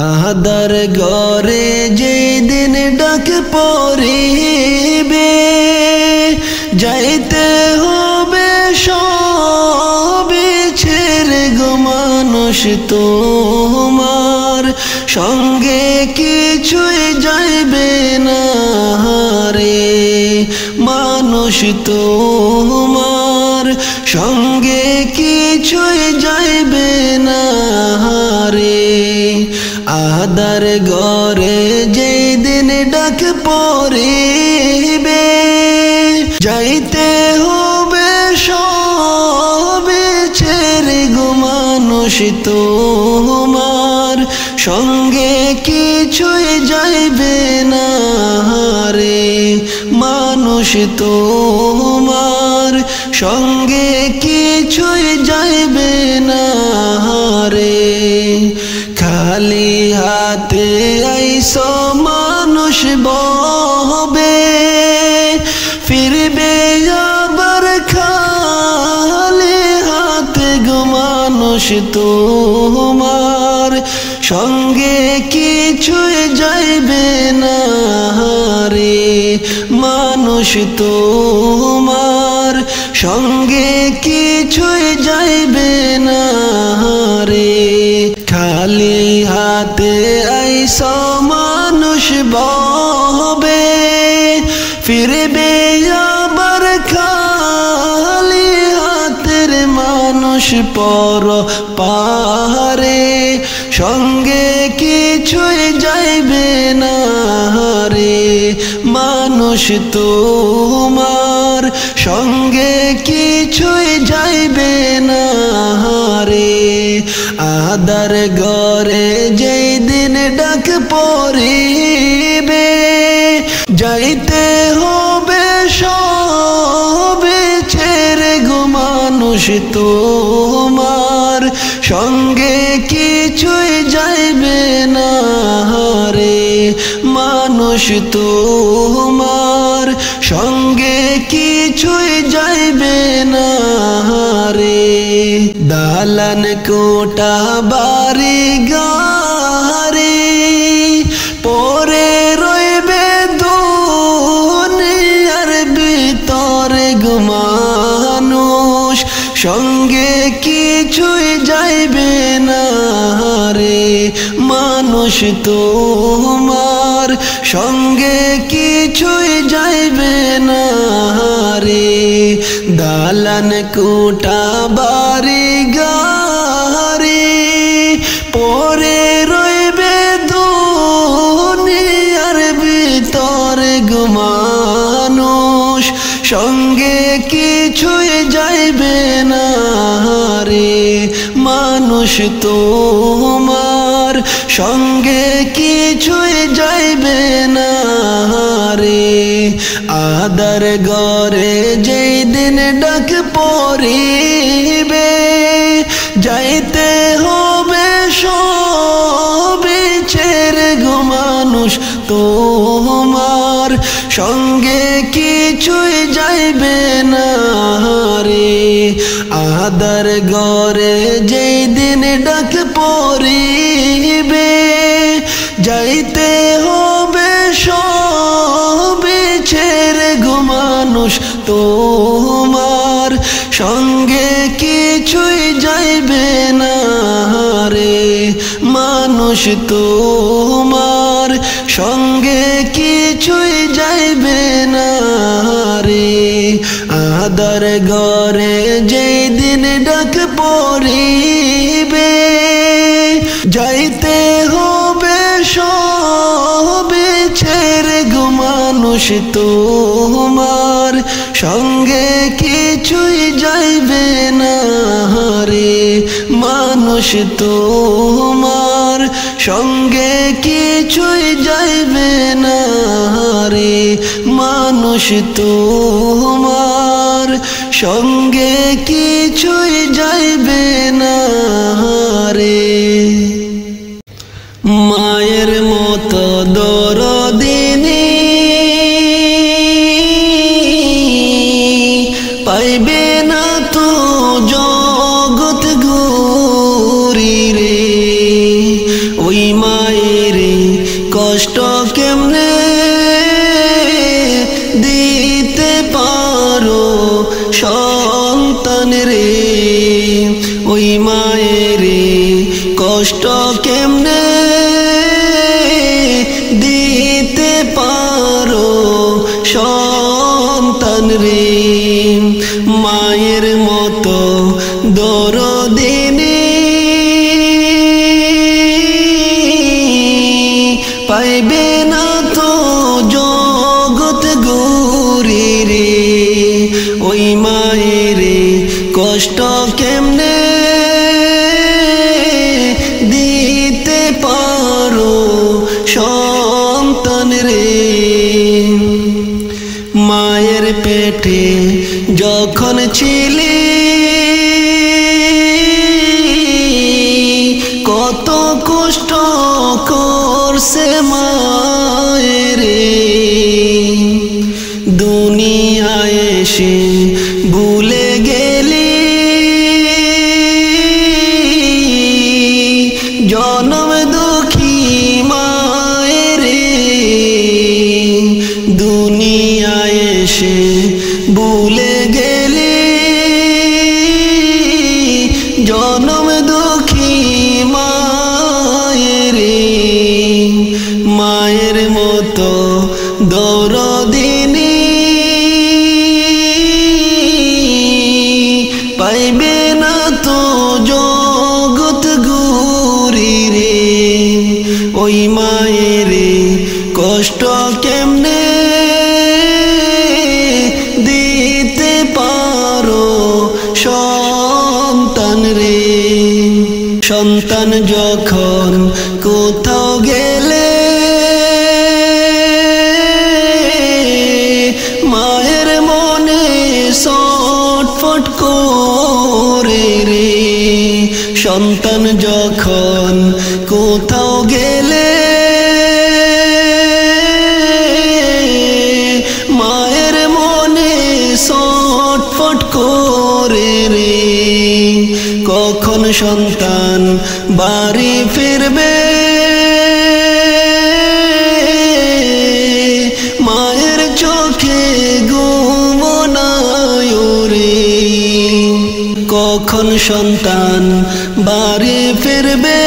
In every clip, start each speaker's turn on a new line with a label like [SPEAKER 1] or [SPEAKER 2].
[SPEAKER 1] আহাদার ঘরে যেদিন ডাক পড়িবে যাইতে হবে সবে ছেড়ে গো মানুষ তোমার সঙ্গে কিছুই যাইবে না রে মানুষ তোমার সঙ্গে কিছুই যাইবে না রে আহাদার ঘরে যেদিন ডাক পড়িবে যাইতে হবে সবে ছেড়ে গো মানুষ তোমার সঙ্গে কিছুই যাইবে না রে মানুষ তোমার সঙ্গে কিছুই যাইবে না রে খালি হাতে আইসো মানুষ ববে ফিরবে আবার খালি হাতে গো মানুষ তোমার সঙ্গে কিছুই যাইবে না রে মানুষ তোমার সঙ্গে কিছুই যাইবে না রে খালি হাতে আইসো মানুষ ববে ফিরবে আবার খালি হাতের মানুষ পর পারে সঙ্গে কিছুই যাইবে না রে মানুষ তোমার সঙ্গে কিছুই যাইবে না রে আহাদার ঘরে যেদিন ডাক পড়িবে যাইতে হবে সবে ছেড়ে গো মানুষ তোমার সঙ্গে কিছুই যাইবে না রে মানুষ তোমার সঙ্গে কিছুই যাইবে না রে দালান কোটা বাড়ি গাড়ি পরে রইবে দুনিয়ার ভিতরে গো মানুষ সঙ্গে কিছুই যাইবে না রে মানুষ তোমার সঙ্গে কিছুই যাইবে না রে দালান কোটা বাড়ি গাড়ি পরে রইবে দুনিয়ার ভিতরে গো মানুষ সঙ্গে কিছুই যাইবে না রে মানুষ তোমার সঙ্গে কিছুই যাইবে না রে আহাদার ঘরে যেদিন ডাক পড়িবে যাইতে হবে সবে ছেড়ে গো মানুষ তোমার সঙ্গে কিছুই যাইবে না রে আহাদার ঘরে যেদিন ডাক পড়িবে যাইতে হবে সবে ছেড়ে গো মানুষ তোমার সঙ্গে কিছুই যাইবে না রে মানুষ তোমার সঙ্গে কিছুই যাইবে না রে আহাদার ঘরে যেদিন ডাক পড়িবে যাইতে হবে সবে ছেড়ে গো মানুষ তোমার সঙ্গে কিছুই যাইবে না রে মানুষ তোমার সঙ্গে কিছুই যাইবে না রে মানুষ তোমার সঙ্গে কিছুই যাইবে না রে মায়ের মতো দরদিনী পাইবে না তো জগৎ ঘুরি রে ওই মায়েরে কষ্ট কেমনে দিতে পারো সন্তান রে, ওই মায়েরে কষ্ট কেমনে দিতে পারো সন্তান রে। মায়ের মতো দরদিনী পাইবে না তো জগৎ গৌরী রে, ওই মায়েরে কষ্ট কেমনে দিতে পারো সন্তান রে। মায়ের পেটে যখন ছিলি কত কষ্ট করছে মায়েরে, দুনিয়ায় এসে ভুলে গেলি জনম দুঃখী মায়েরে, দুনিয়ায় এসে ভুলে গেলি জনম দুঃখী মায়েরে। মায়ের মতো দরদিনী পাইবে না তো জগৎ গৌরী রে, ওই মায়েরে কষ্ট কেমনে দিতে পারো সন্তান রে। সন্তান যখন কোথাও গেলে মায়ের মনে ছটফট করে রে, সন্তান যখন কোথাও গেলে মায়ের মনে ছটফট করে রে। কখন সন্তান বাড়ি ফিরবে মায়ের চোখে ঘুম নাই রে, কখন সন্তান বাড়ি ফিরবে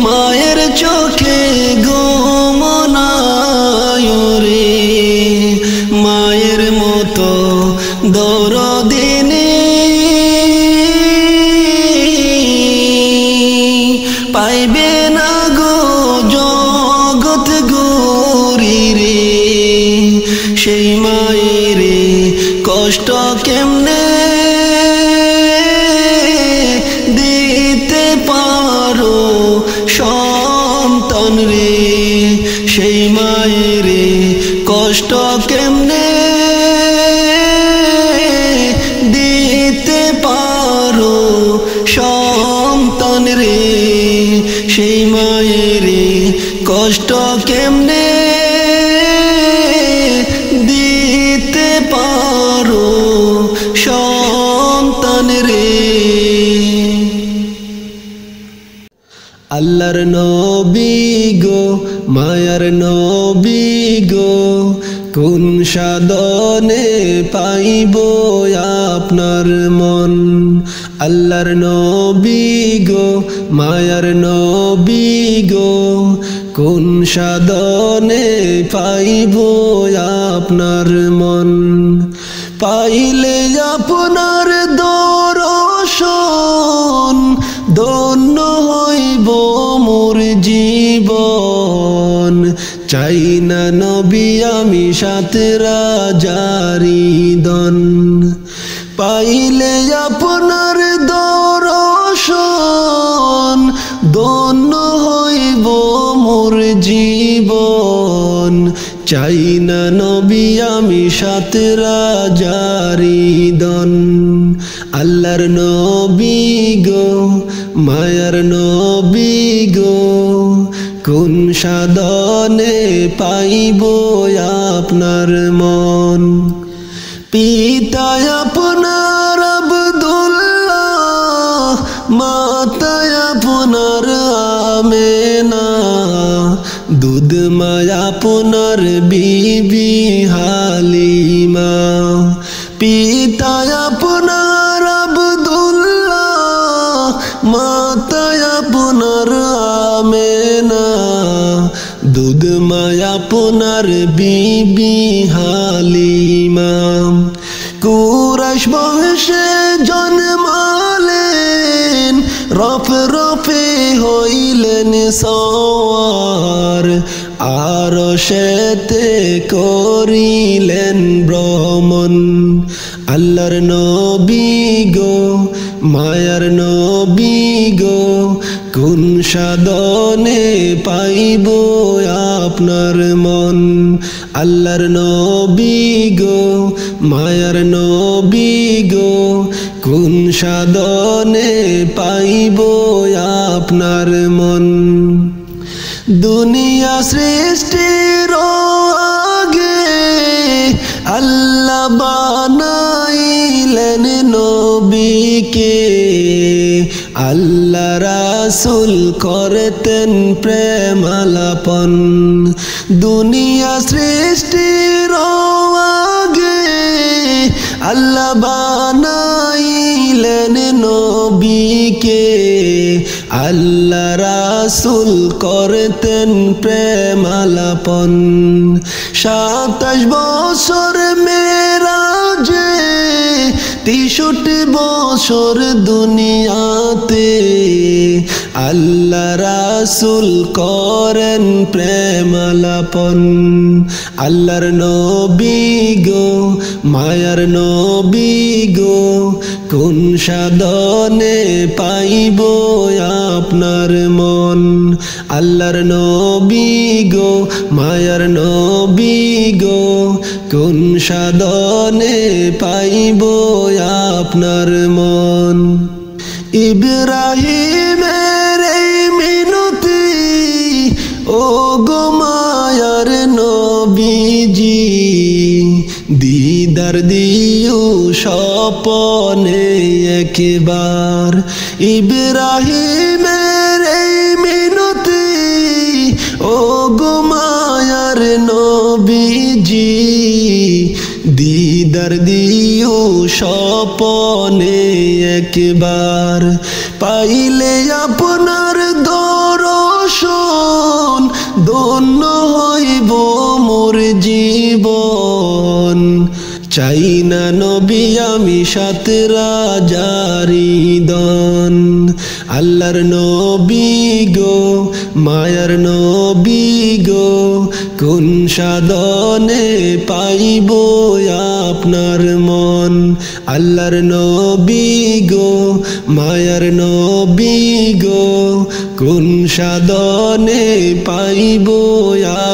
[SPEAKER 1] মায়ের চোখে ঘুম নাই রে। মায়ের মতো দরদিনী পাইবে না গো জগৎ গৌরী রে, সেই মায়েরে কষ্ট কেমনে দিতে পারো সন্তান রে, সেই মায়েরে কষ্ট কেমনে দিতে পারো সন্তান রে, সেই মায়েরে কষ্ট কেমনে দিতে পারো সন্তান রে। আল্লাহর নবী গো মায়ার নবী গো, কোন সাধনে পাইব আপনার মন। আল্লাহর নবী গো মায়ার নবী গো, কোন সাধনে পাইব আপনার মন। পাইলে আপনার দর্শন ধন্য হইব মোর জীবন। চাই না নবী আমি সাত রাজারি দন, পাইলে আপনার দর্শন ধন্য হইব মোর জীবন। চাই না নবী আমি সাত রাজারি দন। আল্লাহর নবী গো মায়ার নবী গো, কোন সাধনে পাইব আপনার মন। পিতা আপনার আব্দুল্লাহ, মাতা আপনার আমেনা, দুধ মায়া আপনার বিবি হালিমা, পিতা আপনার আব্দুল্লাহ, মাতা আপনার আমেনা, দুধ মায়া আপনার বিবি হালিমা। কুরাইশ বংশে জন্মালেন, রফে রফে হইলেন সওয়ার, আরশেতে করিলেন ভ্রমণ। আল্লাহর নবী গো, মায়ার নবী গো, কোন সাধনে পাইব আপনার মন। আল্লাহর নবী গো, মায়ার নবী গো, কোন সাধনে পাইব আপনার মন। দুনিয়া সৃষ্টির আগে আল্লাহ বানাইলেন নবীকে, আল্লাহ রাসূল করতেন প্রেম আলাপন। দুনিয়া সৃষ্টির আগে আল্লাহ বানাইলেন নবীকে, আল্লাহ রাসূল করতেন প্রেম আলাপন। 27 বছর মেরাজে, 63 বছর দুনিয়াতে, আল্লাহ রাসূল করেন প্রেম আলাপন। আল্লাহর নবী গো, মায়ার নবী গো, কোন সাধনে পাইব আপনার মন। আল্লাহর নবী গো, মায়ার নবী গো, কোন সাধনে পাইব আপনার মন। ইব্রাহিমের এই মিনতি, ও গো মায়ার নবীজি, দিদার দিও স্বপনে একবার। ইব্রাহিমের এই মিনতি, ও গো মায়ার নবীজি, দিদার দিও স্বপনে একবার। পাইলে আপনার দর্শন, ধন্য হইব মোর জীবন। চাই না নবী আমি 7 রাজারি দন। আল্লাহর নবী গো, মায়ার নবী গো, কোন সাধনে পাইব আপনার মন। আল্লাহর নবী গো, মায়ার নবী গো, কোন সাধনে পাইব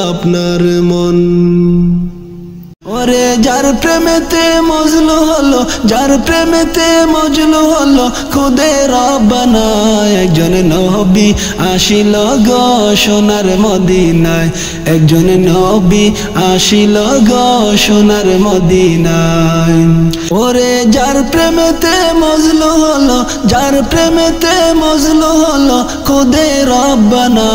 [SPEAKER 1] আপনার মন। ওরে যার প্রেমেতে মজলু হলো, যার প্রেমেতে মজলু হলো, খুদে রব্বানা একজন নবী আসিল গো সোনার মদিনায়, একজন নবী আসিল গো সোনার মদিনায়। ওরে যার প্রেমেতে মজলু হলো, যার প্রেমেতে মজলু হলো, খুদে রব্বানা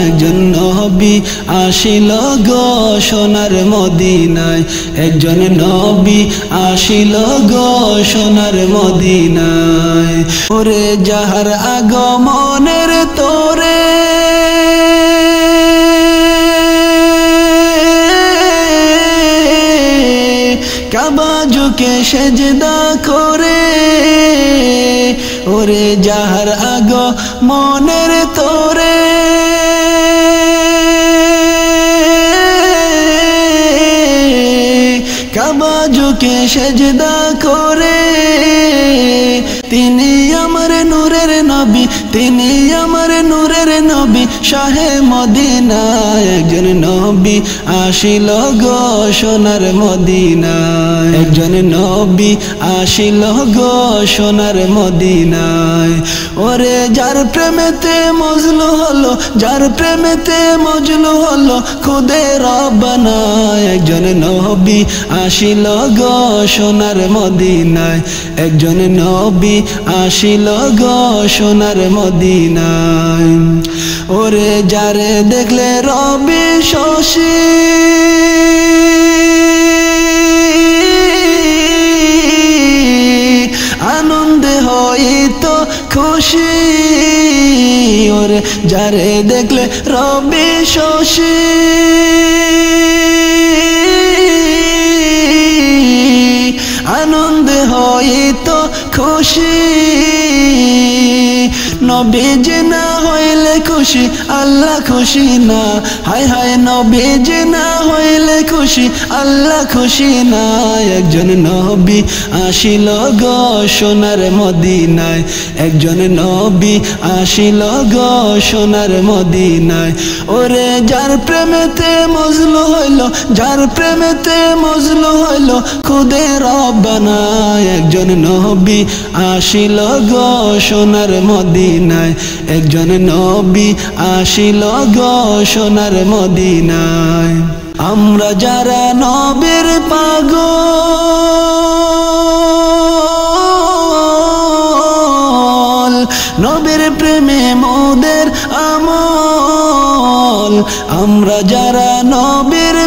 [SPEAKER 1] একজন নবী আসিল গো সোনার মদিনায়, একজন নবী আসিল গো সোনার মদিনায়। ওরে যাহার আগমনের তোরে কাবা ঝুঁকে সেজদা করে, ওরে যাহার আগমনের তোরে কাবা ঝুঁকে সেজদা করে, তিনি আমার নূরের নবী, তিনি আমার নূরের নবী, শাহে মদিনা একজন নবী আসিল গো সোনার মদিনায়, একজন নবী আসিল গো সোনার মদিনায়। ওরে যার প্রেমেতে মজলু হলো, যার প্রেমেতে মজলু হলো, খুদে রব্বানা একজন নবী আসিল গো সোনার মদিনায়, একজন নবী আসিল গো সোনার মদিনায় ওরে যারে দেখলে রবি শশী আনন্দে হইতো খুশি ওরে যারে দেখলে রবি শশী আনন্দে হইতো খুশি নবীজি না হইলে খুশি আল্লাহ খুশি না হায় হায় নবীজি না হইলে খুশি আল্লাহ খুশি না একজন নবী আসিল গো সোনার মদিনায় একজন নবী আসিল গো সোনার মদিনায় ওরে যার প্রেমেতে মজলু হইল যার প্রেমেতে মজলু হইল খুদে রব্বানা একজন নবী আসিল গো সোনার মদিনায় একজন নবী আসিল গো সোনার মদিনায় আমরা যারা নবীর পাগল নবীর প্রেমে মোদের আমল আমরা যারা নবীর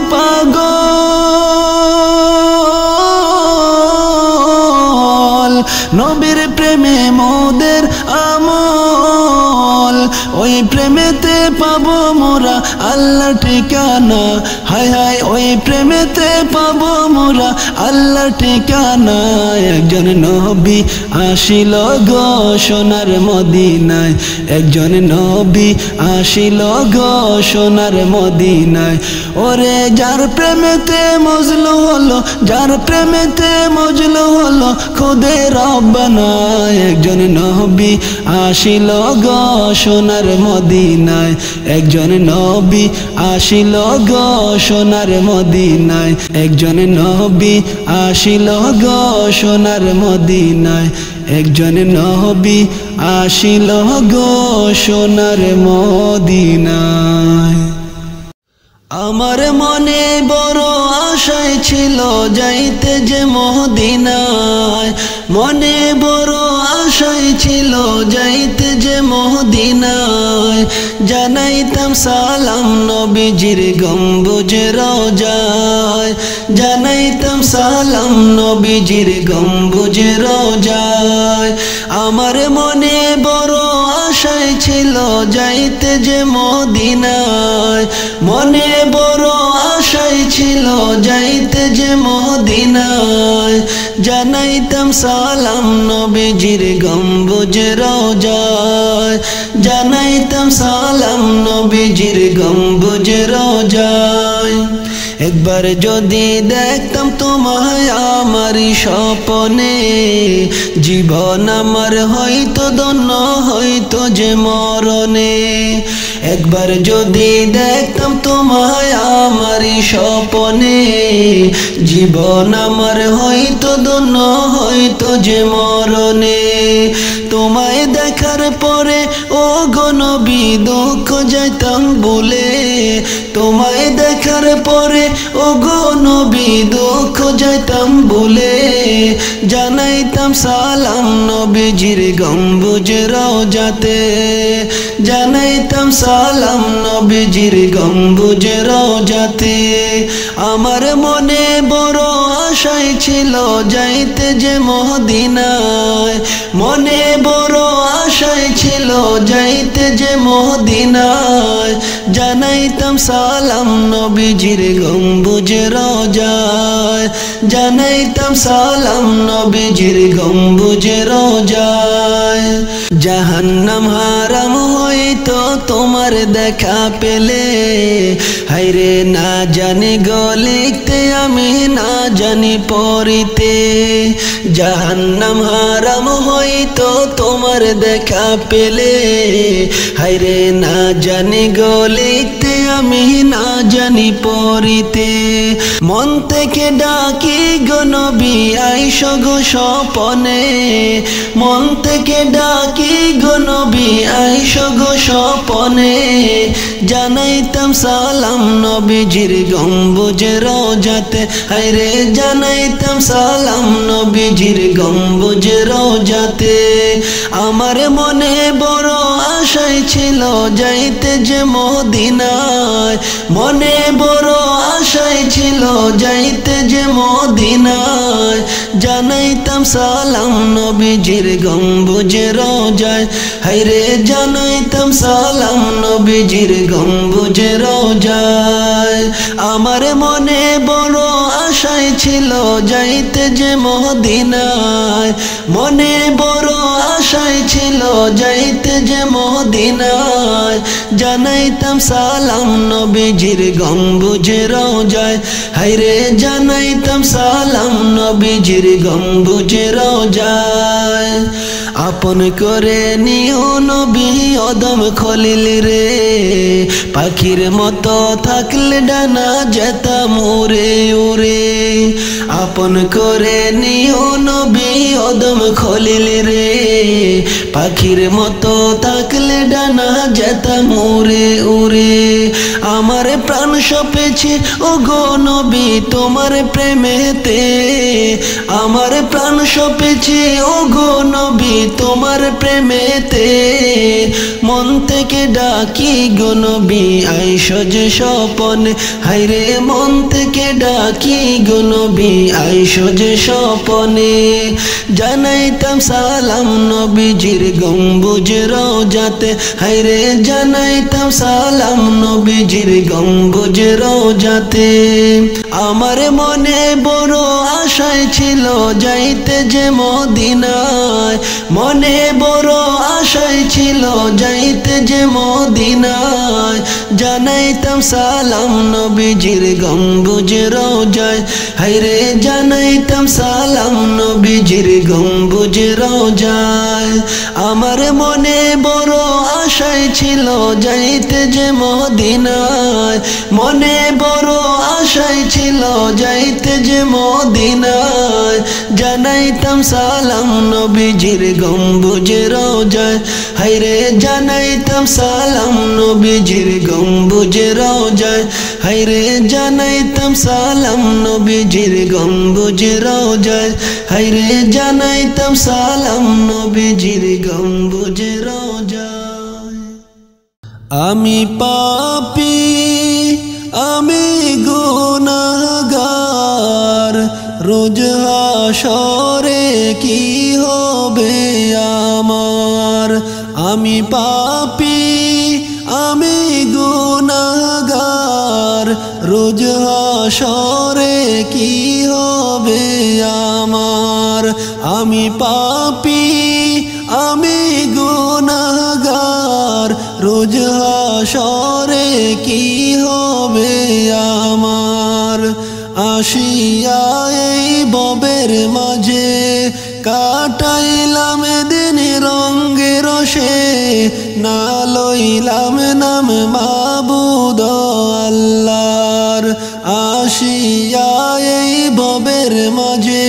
[SPEAKER 1] পাগল নবীর প্রেমে মোদের আমল ওই প্রেমেতে পাবো মোরা আল্লাহ ঠিকানা হায় হায় ওই প্রেমেতে পাবো মোরা আল্লাহ ঠিকানা একজন নবী আসিল গো সোনার মদিনায় একজন নবী আসিল গো সোনার মদিনায় ওরে যার প্রেমেতে মজলু হলো যার প্রেমেতে মজলু হলো খুদে রব্বানা একজন নবী আসিল গো সোনার মদিনায় একজন নবী আসিল গো সোনার মদিনায় একজন নবী আসিল গো সোনার মদিনায় একজন নবী আসিল গো সোনার মদিনায় আমার মনে বড় আশায় ছিল যাইতে যে মদিনায় মনে বড় আশায় ছিল যাইতে যে মদিনায় জানাইতাম সালাম নবীজির গম্বুজ রওজায় জানাইতাম সালাম নবীজির গম্বুজ রওজায় আমার মনে বড় আশায় ছিল যাইতে যে মদিনায় মনে বড় আশায় ছিল যাইতে যে মদিনায় জানাইতাম সালাম নবীজির গম্বুজ রওজায় জানাইতাম সালাম নবীজির গম্বুজ রওজায় একবার যদি দেখতাম তোমায় আমারি স্বপনে জীবন আমার হয়তো ধন্য হয়তো যে মরণে একবার যদি দেখতাম তোমায় আমারি স্বপনে জীবন আমার হয়তো ধন্য হয়তো যে মরণে তোমায় দেখার পরে ও গো নবী দুঃখ যাইতাম ভুলে তোমায় দেখার পরে ও গো নবী দুঃখ যাইতাম ভুলে জানাইতাম সালাম নবীজির গম্বুজ রওজাতে জানাইতাম সালাম নবীজির গম্বুজ রওজাতে আমার মনে বড় আশায় ছিল যাইতে যে মদিনায় মনে বড় আশায় ছিল যাইতে যে মদিনায় জানাইতাম সালাম নবীজির গম্বুজ রওজায় জানাইতাম সালাম নবীজির গম্বুজ রওজায় জাহান্নাম হারাম হইতো তোমার দেখা পেলে হায়রে না জানি গো লিখতে আমি না জানি পড়িতে জাহান্নাম হারাম হইতো তোমার দেখা পেলে হায়রে না জানি গো লিখতে আমি না জানি পড়িতে মন থেকে ডাকি গো নবী আইসো গো স্বপনে মন থেকে ডাকি গো নবী আইসো গো স্বপনে জানাইতাম সালাম নবীজির গম্বুজ রওজাতে হায়রে জানাইতাম সালাম নবীজির গম্বুজ রওজাতে আমার মনে বড় আশায় ছিল যাইতে যে মদিনায় মনে বড় আশায় ছিল যাইতে যে মদিনায় জানাইতাম সালাম নবীজির গম্বুজে রোজায় হায়রে জানাইতাম সালাম নবীজির গম্বুজে রোজায় আমার মনে বড় আশায় ছিল যাইতে যে মদিনায় মনে বড় আশায় ছিল যাইতে যে মদিনায় জানাইতাম সালাম নবীজির গম্বুজে রোজায় হায়রে জানাইতাম সালাম নবীজির গম্বুজে রোজায় আপন করে নিও নবী অদম খলিল রে পাখির মতো থাকলে ডানা যেতাম উড়ে উড়ে আপন করে নিও নবী অদম খলিল রে পাখির মতো থাকলে ডানা যেতাম উড়ে উড়ে আমার প্রাণ সপেছে ও গো নবী তোমার প্রেমেতে আমার প্রাণ সপেছে ও গো নবী তোমার প্রেমেতে মন থেকে ডাকি গো নবী আইসো যে স্বপনে হায়রে মন থেকে ডাকি গো নবী আইসো যে স্বপনে জানাইতাম সালাম নবীজির গম্বুজে রোজাতে হায়রে জানাইতাম সালাম নবীজির গম্বুজে রোজাতে আমার মনে বড় আশায় ছিল যাইতে যে মদিনায় মনে বড় আশায় ছিল যাইতে যে মদিনায় জানাইতাম সালাম নবীজির গম্বুজে রোজায় হায়রে জানাইতাম সালাম নবীজির গম্বুজে রোজায় আমার মনে বড় আশায় ছিল যাইতে যে মদিনায় মনে বড় আশায় ছিল যাইতে যে মদিনায় জানাইতাম সালাম নবীজির গম্বুজে রোজায় হায়রে জানাইতাম সালাম নবীজির গম্বুজে রোজায় হায়রে জানাইতাম সালাম নবীজির গম্বুজে রোজায় হায়রে জানাইতাম সালাম নবীজির গম্বুজে রোজায় আমি পাপী আমি গুনাহগার রোজ হাসরে কি হবে আমার আমি পাপী আমি গুনাহগার রোজ হাসরে কি হবে আমার আমি পাপী আমি গুনাহগার রোজ হাসরে কি হবে আমার আসিয়া এই ববের মাঝে কাটাইলাম দিন রঙ্গে রসে না লইলাম নাম মাবুদ আল্লাহর আসিয়া এই ববের মাঝে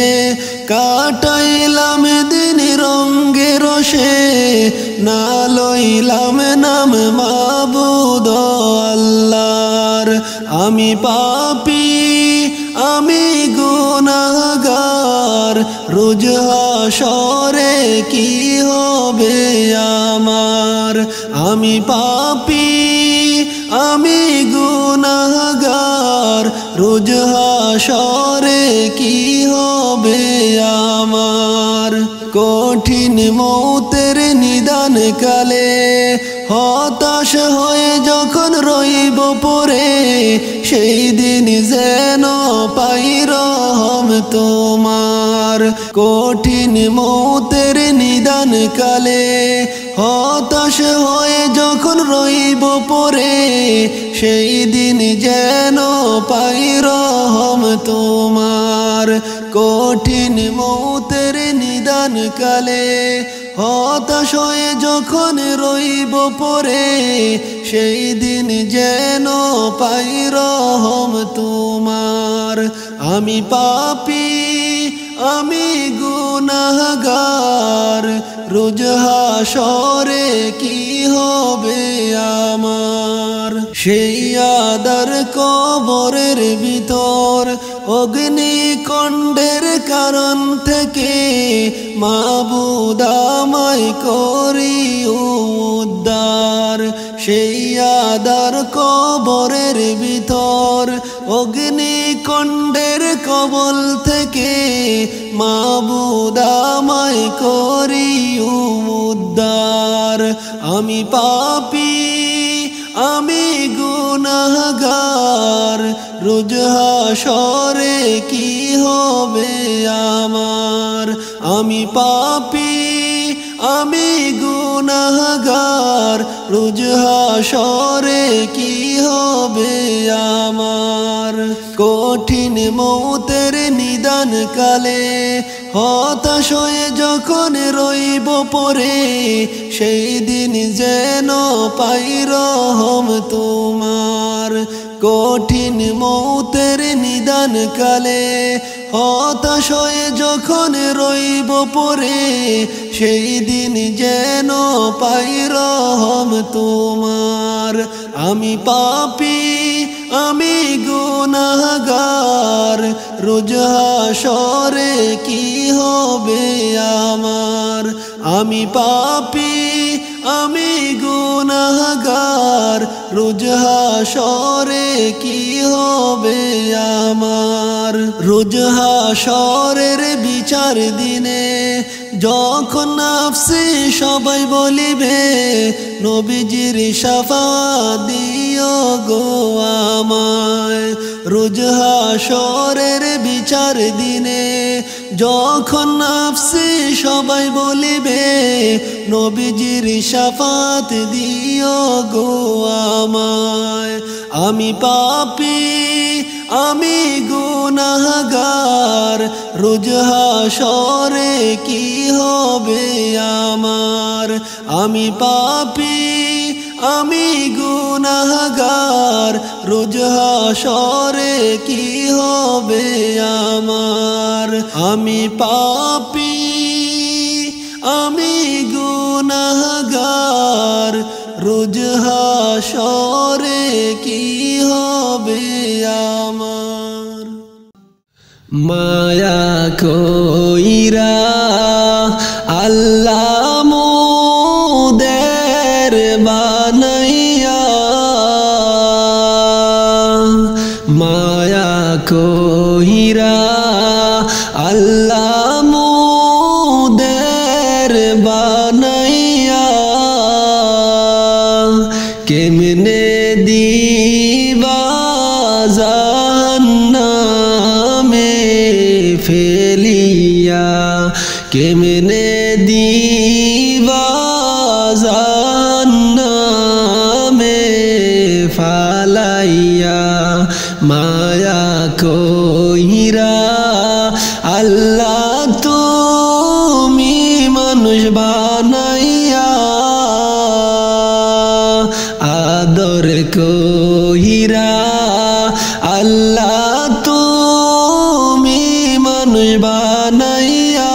[SPEAKER 1] কাটাইলাম দিন রঙ্গে রসে না লইলাম নাম মাবুদ আল্লাহর আমি পাপী আমি গুনাহগার রোজ হাসরে কি হবে আমার আমি পাপী আমি গুনাহগার রোজ হাসরে কি হবে আমার কঠিন মৌতের নিদান কালে হতাশ হয়ে যখন রইব পড়ে সেই দিন যেন পাই রহম তোমার কঠিন মৌতের নিদান কালে হতাশ হয়ে যখন রইব পড়ে সেই দিন যেন পাই রহম তোমার কঠিন মৌতের নিদান কালে হতাশ হয়ে যখন রইব পড়ে সেই দিন যেন পাই রহম তোমার আমি পাপী আমি গুনাহগার রোজ হাসরে কি হবে আমার সেই আদার কবরের ভিতর অগ্নিকুণ্ডের কারণ থেকে মাবুদ আমায় করি উদ্ধার সেই আদার কবরের ভিতর অগ্নিকুণ্ডের কবল থেকে মাবুদ আমায় করি উদ্ধার। আমি পাপী, আমি গুনাহগার, রোজ হাশরে কি হবে আমার। আমি পাপী, আমি গুনাহগার, রোজ হাশরে কি হবে আমার। কঠিন মৌতের নিদান কালে হতাশ হয়ে যখন রইব পরে, সেই দিন যেন পাই রহম তোমার। কঠিন মৌতের নিদান কালে হতাশ হয়ে যখন রইব পরে, সেই দিন যেন পাই রহম তোমার। আমি পাপী, আমি গুনাহগার, রোজ হাশরে কি হবে আমার। আমি পাপী, আমি গুনাহগার, রোজ হাশরে কি হবে আমার। রোজ হাশরের বিচার দিনে যখন নাফসে সবাই বলিবে, নবীজির শাফাত দিও গো আমায়। রোজ হাশরের বিচার দিনে যখন নাফসে সবাই বলিবে, নবীজির শাফাত দিও গো আমায়। আমি পাপী, আমি গুনাহগার, রোজ হাশরে কি হবে আমার। আমি পাপী, আমি গুনাহগার, রোজ হাশরে কি হবে আমার। আমি পাপী, আমি গুনাহগার, রোজ হাশরে কি হবে আমার। মায়া কইরা আল্লাহ মোদের বানাইয়া, মায়া কইরা আল্লাহ মোদের বানাইয়া, কেমনে দিবা জাহান্নামে ফেলিয়া, কেমনে দিবা জাহান্নামে ফালাইয়া। মায়া কইরা আল্লাহ তুমি মানুষ বানাইয়া, আদর কইরা আল্লাহ তুমি মানুষ বানাইয়া,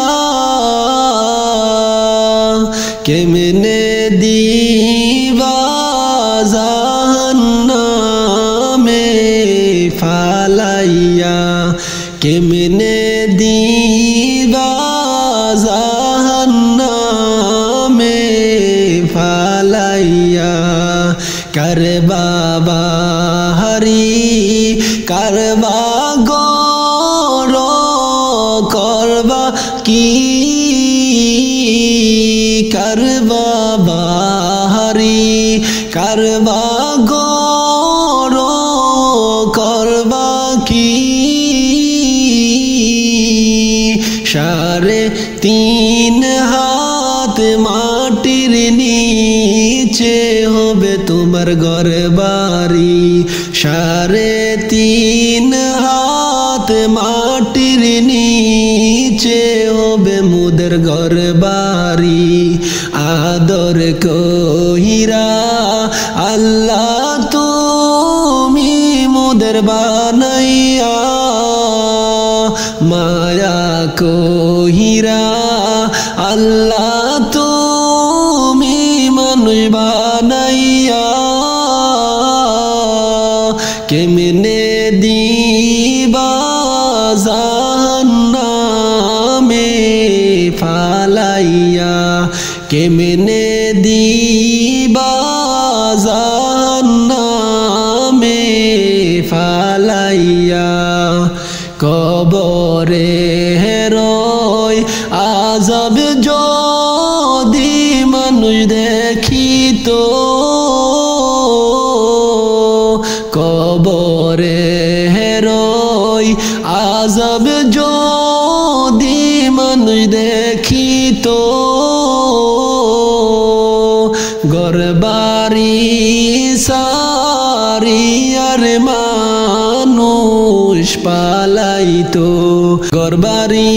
[SPEAKER 1] কেমনে দিবা জাহান্নামে ফালাইয়া, কেমনে দিবা জাহান্নামে ফালাইয়া। করবা বাহারি করবা গর, করবা কি করবা বাহারি করবা গর, করবা কি। 3.5 হাত মাটির নিচে হবে তোমার ঘর বাড়ি। 3.5 হাত মাটির নিচে হবে মোদের ঘর বাড়ি। আদর কইরা আল্লাহ তুমি মোদের বানাইয়া, মায়া কইরা আল্লাহ তুমি মানুষ বানাইয়া, কেমনে দিবা জাহান্নামে ফালাইয়া, কেমনে দিবা কবরে রয় আযাব যদি মানুষ দেখিত কবরে রয় আযাব যদি মানুষ দেখিত ঘরবাড়ি সারিয়ার মানুষ পালাইতো ঘরবাড়ি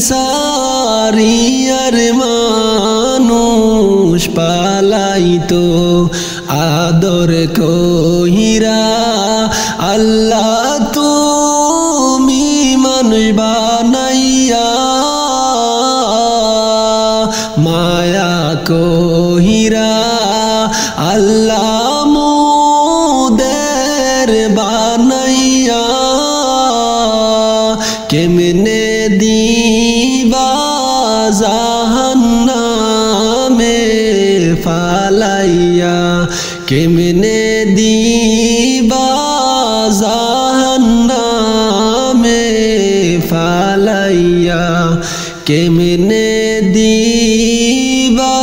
[SPEAKER 1] সারিয়ার মানুষ পালাইতো আদর কইরা আল্লাহ তুমি মানুষ বানাইয়া মায়া কইরা আল্লাহ মোদের বানাইয়া কেমনে দিবা জাহান্নামে ফালাইয়া কেমনে দিবা জাহান্নামে ফালাইয়া কেমনে দিবা